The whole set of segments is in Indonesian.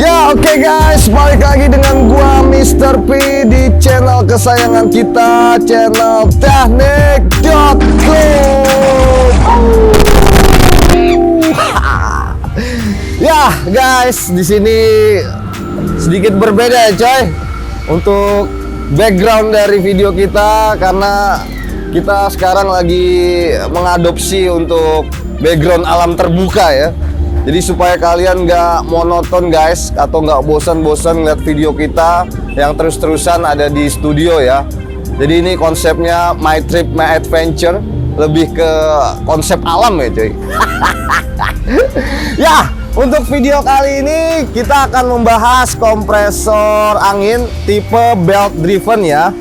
Ya oke guys, balik lagi dengan gua Mr. P di channel kesayangan kita, channel Teknik.com. Ya guys, di sini sedikit berbeda ya coy untuk background dari video kita, karena kita sekarang lagi mengadopsi untuk background alam terbuka ya. Jadi supaya kalian nggak monoton guys, atau nggak bosan-bosan lihat video kita yang terus-terusan ada di studio ya. Jadi ini konsepnya My Trip My Adventure, lebih ke konsep alam ya cuy. Ya, untuk video kali ini kita akan membahas kompresor angin tipe belt driven ya.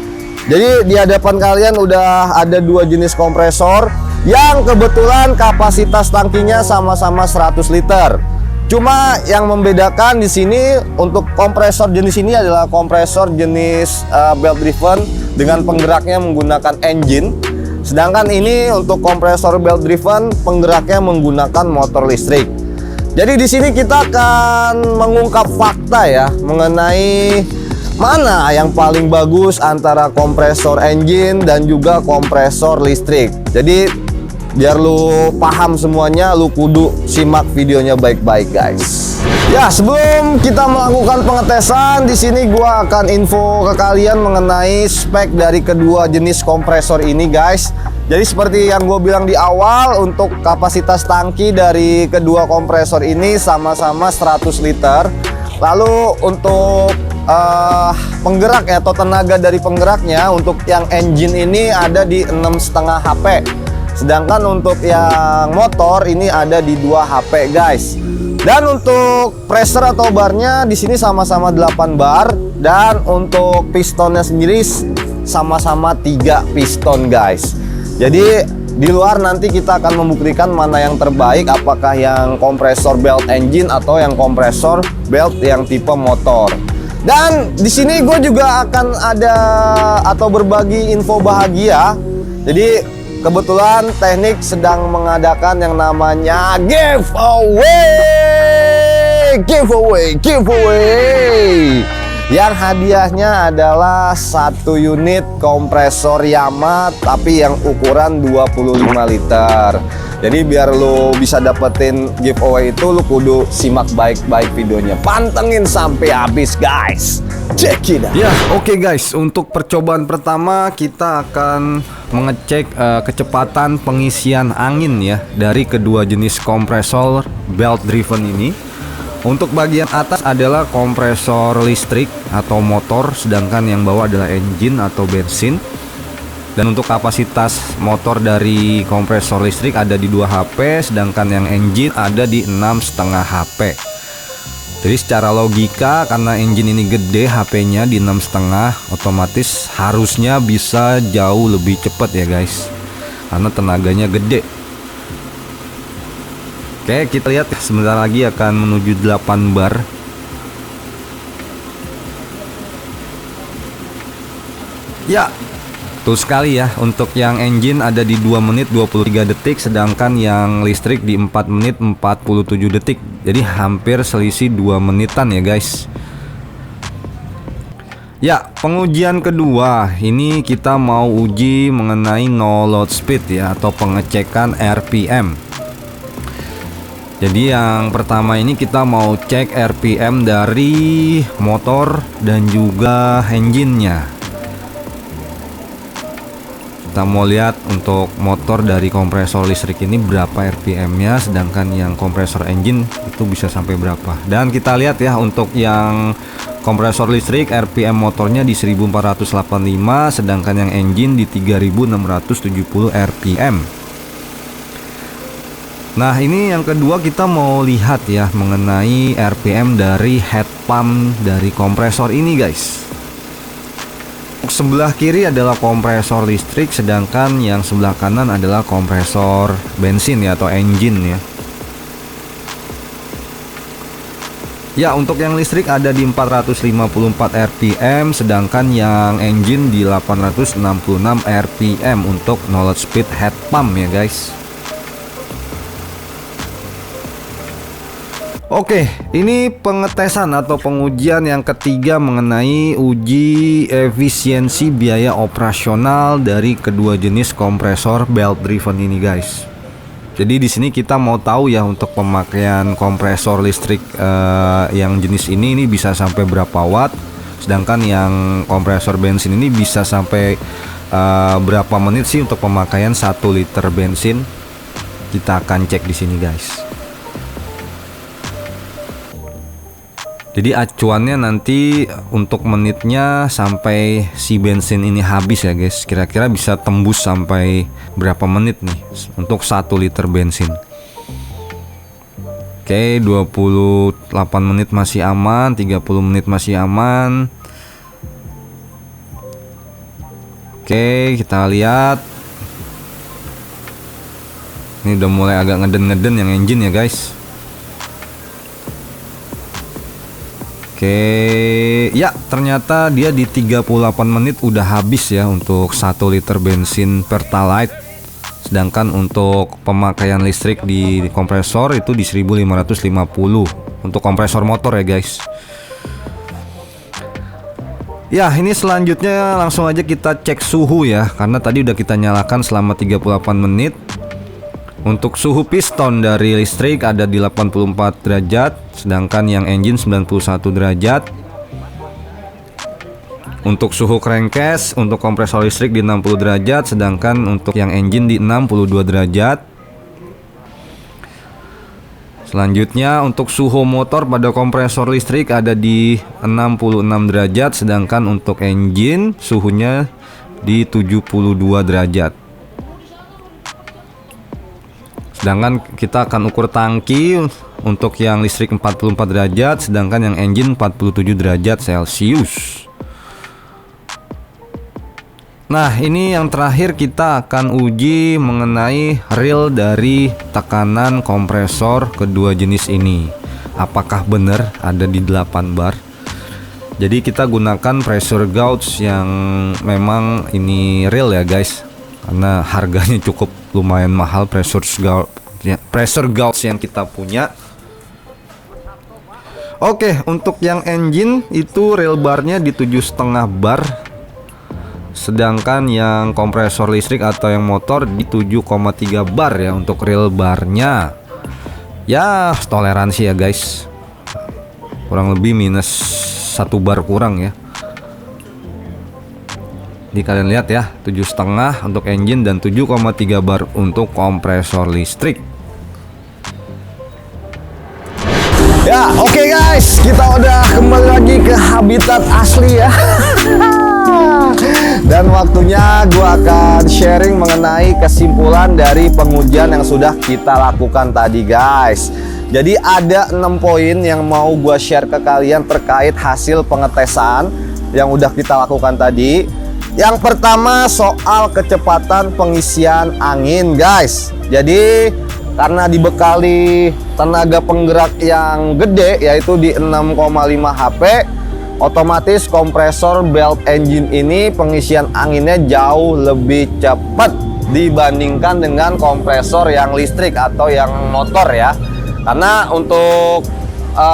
Jadi di hadapan kalian udah ada dua jenis kompresor yang kebetulan kapasitas tangkinya sama-sama 100 liter. Cuma yang membedakan di sini untuk kompresor jenis ini adalah kompresor jenis belt driven dengan penggeraknya menggunakan engine. Sedangkan ini untuk kompresor belt driven penggeraknya menggunakan motor listrik. Jadi di sini kita akan mengungkap fakta ya mengenai mana yang paling bagus antara kompresor engine dan juga kompresor listrik. Jadi biar lu paham semuanya, lu kudu simak videonya baik-baik guys. Ya, sebelum kita melakukan pengetesan, di sini gua akan info ke kalian mengenai spek dari kedua jenis kompresor ini guys. Jadi seperti yang gue bilang di awal, untuk kapasitas tangki dari kedua kompresor ini sama-sama 100 liter. Lalu untuk penggerak ya, atau tenaga dari penggeraknya, untuk yang engine ini ada di 6,5 HP. Sedangkan untuk yang motor ini ada di 2 HP guys. Dan untuk pressure atau barnya di sini sama-sama 8 bar, dan untuk pistonnya sendiri sama-sama 3 piston guys. Jadi di luar nanti kita akan membuktikan mana yang terbaik, apakah yang kompresor belt engine atau yang kompresor belt yang tipe motor. Dan di sini gue juga akan ada atau berbagi info bahagia. Jadi kebetulan Teknik sedang mengadakan yang namanya giveaway. Yang hadiahnya adalah 1 unit kompresor Yamaha tapi yang ukuran 25 liter. Jadi biar lo bisa dapetin giveaway itu, lo kudu simak baik-baik videonya, pantengin sampai habis guys. Check it out. Ya, oke guys, untuk percobaan pertama kita akan mengecek kecepatan pengisian angin ya dari kedua jenis kompresor belt driven ini. Untuk bagian atas adalah kompresor listrik atau motor, sedangkan yang bawah adalah engine atau bensin. Dan untuk kapasitas motor dari kompresor listrik ada di 2 HP, sedangkan yang engine ada di 6,5 HP. Jadi secara logika, karena engine ini gede, HP-nya di 6,5, otomatis harusnya bisa jauh lebih cepat ya guys, karena tenaganya gede. Oke, kita lihat sebentar lagi akan menuju 8 bar. Ya, betul sekali ya. Untuk yang engine ada di 2 menit 23 detik, sedangkan yang listrik di 4 menit 47 detik. Jadi hampir selisih 2 menitan ya guys. Ya, pengujian kedua ini kita mau uji mengenai no load speed ya, atau pengecekan RPM. Jadi yang pertama ini kita mau cek RPM dari motor dan juga engine-nya. Kita mau lihat untuk motor dari kompresor listrik ini berapa RPM-nya, sedangkan yang kompresor engine itu bisa sampai berapa. Dan kita lihat ya, untuk yang kompresor listrik RPM motornya di 1485, sedangkan yang engine di 3670 RPM. Nah, ini yang kedua kita mau lihat ya mengenai RPM dari head pump dari kompresor ini guys. Sebelah kiri adalah kompresor listrik, sedangkan yang sebelah kanan adalah kompresor bensin ya, atau engine ya. Ya, untuk yang listrik ada di 454 RPM, sedangkan yang engine di 866 RPM untuk no load speed head pump ya guys. Oke, ini pengetesan atau pengujian yang ketiga mengenai uji efisiensi biaya operasional dari kedua jenis kompresor belt driven ini, guys. Jadi di sini kita mau tahu ya untuk pemakaian kompresor listrik yang jenis ini bisa sampai berapa watt, sedangkan yang kompresor bensin ini bisa sampai berapa menit sih untuk pemakaian 1 liter bensin. Kita akan cek di sini, guys. Jadi acuannya nanti untuk menitnya sampai si bensin ini habis ya, guys. Kira-kira bisa tembus sampai berapa menit nih untuk 1 liter bensin. Oke, 28 menit masih aman, 30 menit masih aman. Oke, kita lihat. Ini udah mulai agak ngeden-ngeden yang engine ya, guys. Oke, ya ternyata dia di 38 menit udah habis ya untuk 1 liter bensin Pertalite. Sedangkan untuk pemakaian listrik di kompresor itu di 1550 untuk kompresor motor ya, guys. Ya, ini selanjutnya langsung aja kita cek suhu ya, karena tadi udah kita nyalakan selama 38 menit. Untuk suhu piston dari listrik ada di 84 derajat, sedangkan yang engine 91 derajat. Untuk suhu crankcase untuk kompresor listrik di 60 derajat, sedangkan untuk yang engine di 62 derajat. Selanjutnya untuk suhu motor pada kompresor listrik ada di 66 derajat, sedangkan untuk engine suhunya di 72 derajat. Sedangkan kita akan ukur tangki untuk yang listrik 44 derajat, sedangkan yang engine 47 derajat Celcius. Nah, ini yang terakhir kita akan uji mengenai real dari tekanan kompresor kedua jenis ini. Apakah benar ada di 8 bar? Jadi kita gunakan pressure gauge yang memang ini real ya, guys. Karena harganya cukup lumayan mahal pressure gauge yang kita punya. Oke, untuk yang engine itu real barnya di 7,5 bar, sedangkan yang kompresor listrik atau yang motor di 7,3 bar ya untuk real barnya. Ya toleransi ya, guys, kurang lebih minus 1 bar kurang ya. Jadi kalian lihat ya, 7,5 untuk engine dan 7,3 bar untuk kompresor listrik. Ya, oke guys, kita udah kembali lagi ke habitat asli ya. Dan waktunya gua akan sharing mengenai kesimpulan dari pengujian yang sudah kita lakukan tadi, guys. Jadi ada 6 poin yang mau gua share ke kalian terkait hasil pengetesan yang udah kita lakukan tadi. Yang pertama soal kecepatan pengisian angin, guys. Jadi karena dibekali tenaga penggerak yang gede yaitu di 6,5 HP, otomatis kompresor belt engine ini pengisian anginnya jauh lebih cepat dibandingkan dengan kompresor yang listrik atau yang motor ya. Karena untuk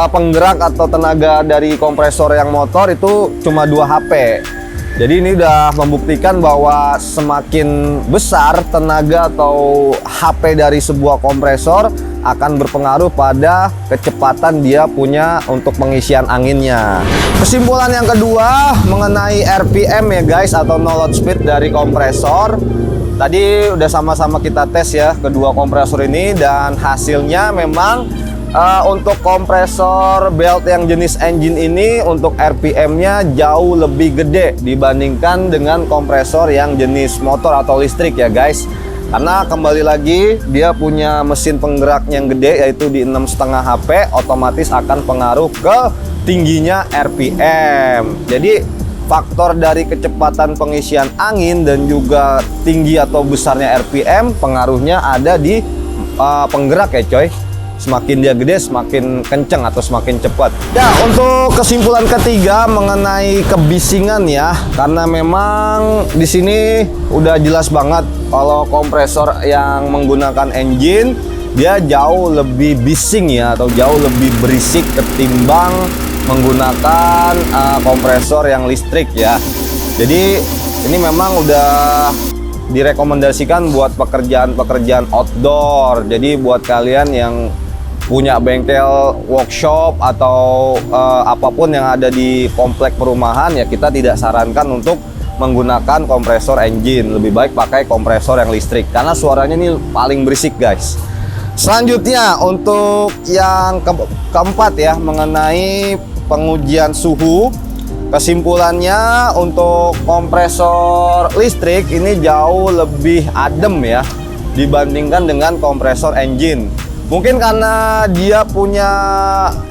penggerak atau tenaga dari kompresor yang motor itu cuma 2 HP. Jadi ini udah membuktikan bahwa semakin besar tenaga atau HP dari sebuah kompresor akan berpengaruh pada kecepatan dia punya untuk pengisian anginnya. Kesimpulan yang kedua mengenai RPM ya, guys, atau no load speed dari kompresor. Tadi udah sama-sama kita tes ya kedua kompresor ini, dan hasilnya memang untuk kompresor belt yang jenis engine ini untuk RPM-nya jauh lebih gede dibandingkan dengan kompresor yang jenis motor atau listrik ya, guys. Karena kembali lagi dia punya mesin penggerak yang gede yaitu di 6,5 HP, otomatis akan pengaruh ke tingginya RPM. Jadi faktor dari kecepatan pengisian angin dan juga tinggi atau besarnya RPM pengaruhnya ada di penggerak ya, coy. Semakin dia gede, semakin kenceng atau semakin cepat. Ya, untuk kesimpulan ketiga mengenai kebisingan ya, karena memang di sini udah jelas banget kalau kompresor yang menggunakan engine dia jauh lebih bising ya, atau jauh lebih berisik ketimbang menggunakan kompresor yang listrik ya. Jadi ini memang udah direkomendasikan buat pekerjaan-pekerjaan outdoor. Jadi buat kalian yang punya bengkel workshop atau apapun yang ada di komplek perumahan ya, kita tidak sarankan untuk menggunakan kompresor engine. Lebih baik pakai kompresor yang listrik karena suaranya ini paling berisik guys. Selanjutnya untuk yang keempat ya, mengenai pengujian suhu. Kesimpulannya untuk kompresor listrik ini jauh lebih adem ya dibandingkan dengan kompresor engine. Mungkin karena dia punya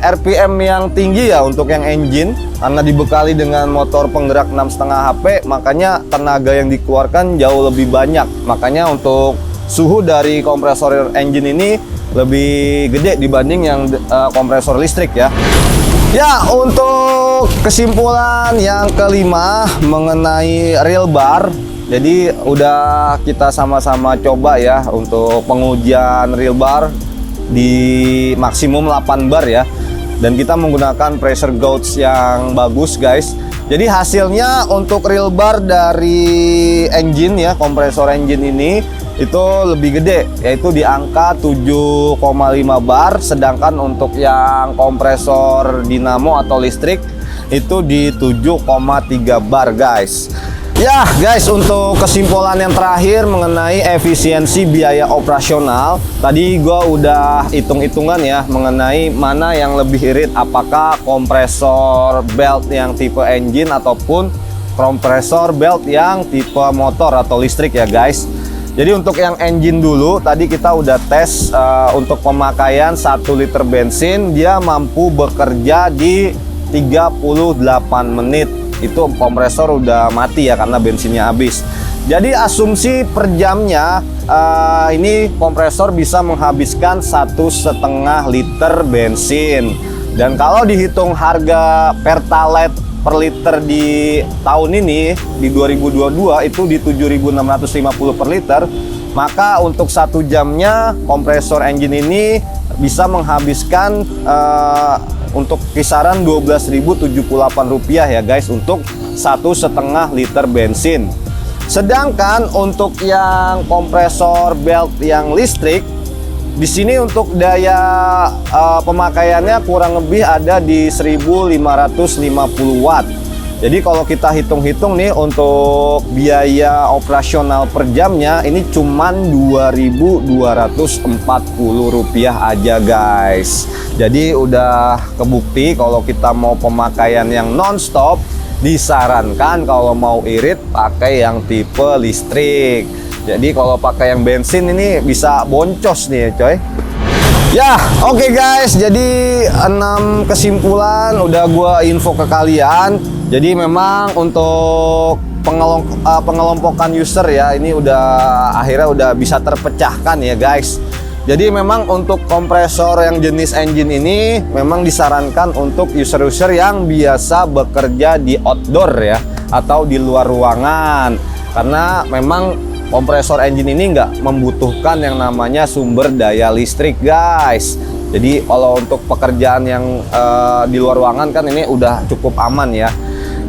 RPM yang tinggi ya untuk yang engine, karena dibekali dengan motor penggerak 6,5 HP, makanya tenaga yang dikeluarkan jauh lebih banyak. Makanya untuk suhu dari kompresor engine ini lebih gede dibanding yang kompresor listrik ya. Ya, untuk kesimpulan yang kelima mengenai real bar. Jadi udah kita sama-sama coba ya untuk pengujian real bar di maksimum 8 bar ya, dan kita menggunakan pressure gauge yang bagus guys. Jadi hasilnya untuk real bar dari engine ya, kompresor engine ini itu lebih gede, yaitu di angka 7,5 bar, sedangkan untuk yang kompresor dinamo atau listrik itu di 7,3 bar guys. Ya guys, untuk kesimpulan yang terakhir mengenai efisiensi biaya operasional, tadi gua udah hitung-hitungan ya mengenai mana yang lebih irit, apakah kompresor belt yang tipe engine ataupun kompresor belt yang tipe motor atau listrik ya guys. Jadi untuk yang engine dulu, tadi kita udah tes untuk pemakaian 1 liter bensin dia mampu bekerja di 38 menit. Itu kompresor udah mati ya karena bensinnya habis. Jadi asumsi per jamnya ini kompresor bisa menghabiskan 1,5 liter bensin. Dan kalau dihitung harga pertalite per liter di tahun ini di 2022 itu di 7.650 per liter, maka untuk 1 jamnya kompresor engine ini bisa menghabiskan untuk kisaran Rp12.078 ya guys untuk 1,5 liter bensin. Sedangkan untuk yang kompresor belt yang listrik di sini untuk daya pemakaiannya kurang lebih ada di 1.550 watt. Jadi kalau kita hitung-hitung nih untuk biaya operasional per jamnya ini cuman Rp2.240 aja guys. Jadi udah kebukti kalau kita mau pemakaian yang non-stop, disarankan kalau mau irit pakai yang tipe listrik. Jadi kalau pakai yang bensin ini bisa boncos nih ya coy. Ya oke guys, jadi 6 kesimpulan udah gua info ke kalian. Jadi memang untuk pengelompokan user ya ini akhirnya udah bisa terpecahkan ya guys. Jadi memang untuk kompresor yang jenis engine ini memang disarankan untuk user-user yang biasa bekerja di outdoor ya, atau di luar ruangan, karena memang kompresor engine ini nggak membutuhkan yang namanya sumber daya listrik guys. Jadi kalau untuk pekerjaan yang di luar ruangan kan ini udah cukup aman ya.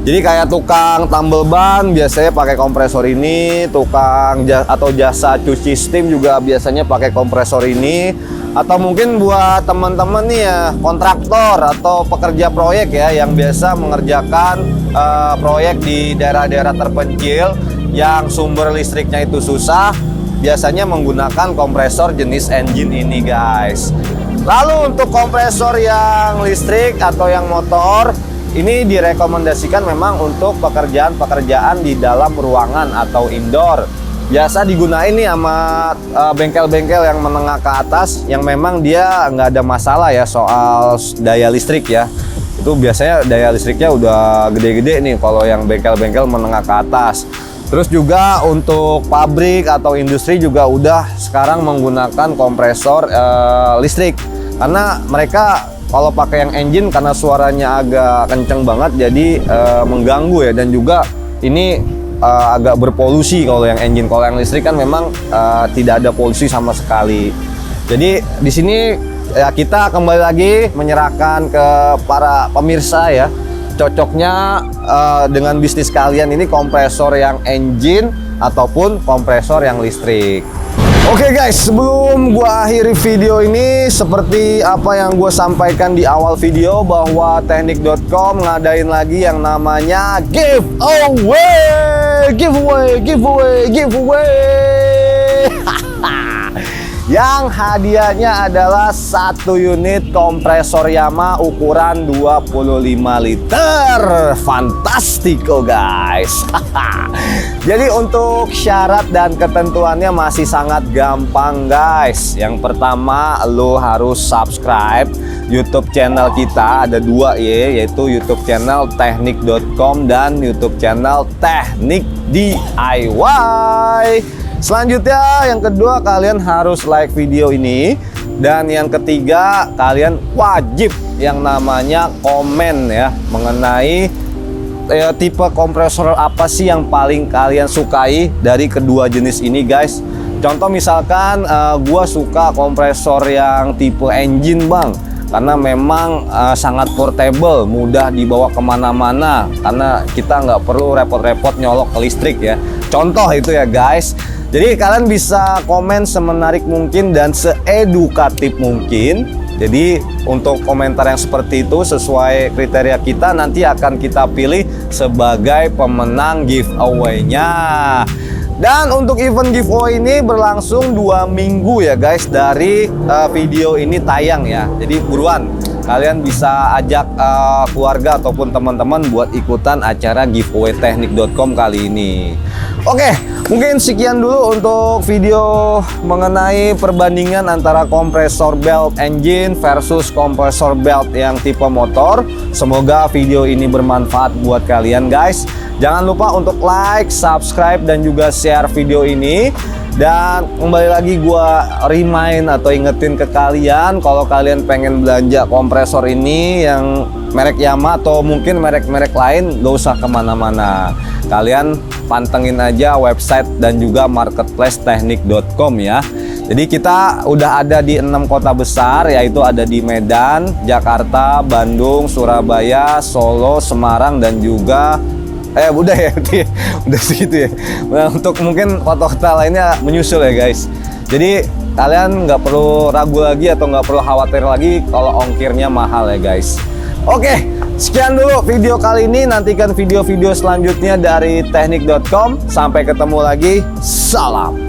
Jadi kayak tukang tambal ban biasanya pakai kompresor ini, tukang atau jasa cuci steam juga biasanya pakai kompresor ini, atau mungkin buat teman-teman nih ya kontraktor atau pekerja proyek ya yang biasa mengerjakan proyek di daerah-daerah terpencil yang sumber listriknya itu susah, biasanya menggunakan kompresor jenis engine ini guys. Lalu untuk kompresor yang listrik atau yang motor ini direkomendasikan memang untuk pekerjaan-pekerjaan di dalam ruangan atau indoor. Biasa digunain nih sama bengkel-bengkel yang menengah ke atas yang memang dia nggak ada masalah ya soal daya listrik ya. Itu biasanya daya listriknya udah gede-gede nih kalau yang bengkel-bengkel menengah ke atas. Terus juga untuk pabrik atau industri juga udah sekarang menggunakan kompresor listrik. Karena mereka kalau pakai yang engine karena suaranya agak kenceng banget jadi mengganggu ya, dan juga ini agak berpolusi kalau yang engine. Kalau yang listrik kan memang tidak ada polusi sama sekali. Jadi di sini ya kita kembali lagi menyerahkan ke para pemirsa ya, cocoknya dengan bisnis kalian ini kompresor yang engine ataupun kompresor yang listrik. Oke guys, sebelum gua akhiri video ini, seperti apa yang gua sampaikan di awal video bahwa teknik.com ngadain lagi yang namanya giveaway. Yang hadiahnya adalah 1 unit kompresor Yamaha ukuran 25 liter. Fantastico guys. Jadi untuk syarat dan ketentuannya masih sangat gampang guys. Yang pertama, lo harus subscribe YouTube channel kita. Ada 2 ya, yaitu YouTube channel teknik.com dan YouTube channel Teknik DIY. Selanjutnya yang kedua, kalian harus like video ini. Dan yang ketiga, kalian wajib yang namanya komen ya mengenai tipe kompresor apa sih yang paling kalian sukai dari kedua jenis ini guys. Contoh misalkan gua suka kompresor yang tipe engine bang, karena memang sangat portable, mudah dibawa kemana-mana, karena kita nggak perlu repot-repot nyolok ke listrik ya. Contoh itu ya guys. Jadi kalian bisa komen semenarik mungkin dan seedukatif mungkin. Jadi untuk komentar yang seperti itu sesuai kriteria kita, nanti akan kita pilih sebagai pemenang giveaway-nya. Dan untuk event giveaway ini berlangsung 2 minggu ya guys dari video ini tayang ya. Jadi buruan, kalian bisa ajak keluarga ataupun teman-teman buat ikutan acara giveaway teknik.com kali ini. Oke, mungkin sekian dulu untuk video mengenai perbandingan antara kompresor belt engine versus kompresor belt yang tipe motor. Semoga video ini bermanfaat buat kalian guys. Jangan lupa untuk like, subscribe, dan juga share video ini. Dan kembali lagi gua remind atau ingetin ke kalian, kalau kalian pengen belanja kompresor ini yang merek Yamaha atau mungkin merek-merek lain, gak usah kemana-mana. Kalian pantengin aja website dan juga marketplace teknik.com ya. Jadi kita udah ada di 6 kota besar, yaitu ada di Medan, Jakarta, Bandung, Surabaya, Solo, Semarang, dan juga udah ya, udah segitu ya. Nah, untuk mungkin kota-kota lainnya menyusul ya guys. Jadi kalian nggak perlu ragu lagi atau nggak perlu khawatir lagi kalau ongkirnya mahal ya guys. Oke, sekian dulu video kali ini. Nantikan video-video selanjutnya dari teknik.com. Sampai ketemu lagi. Salam.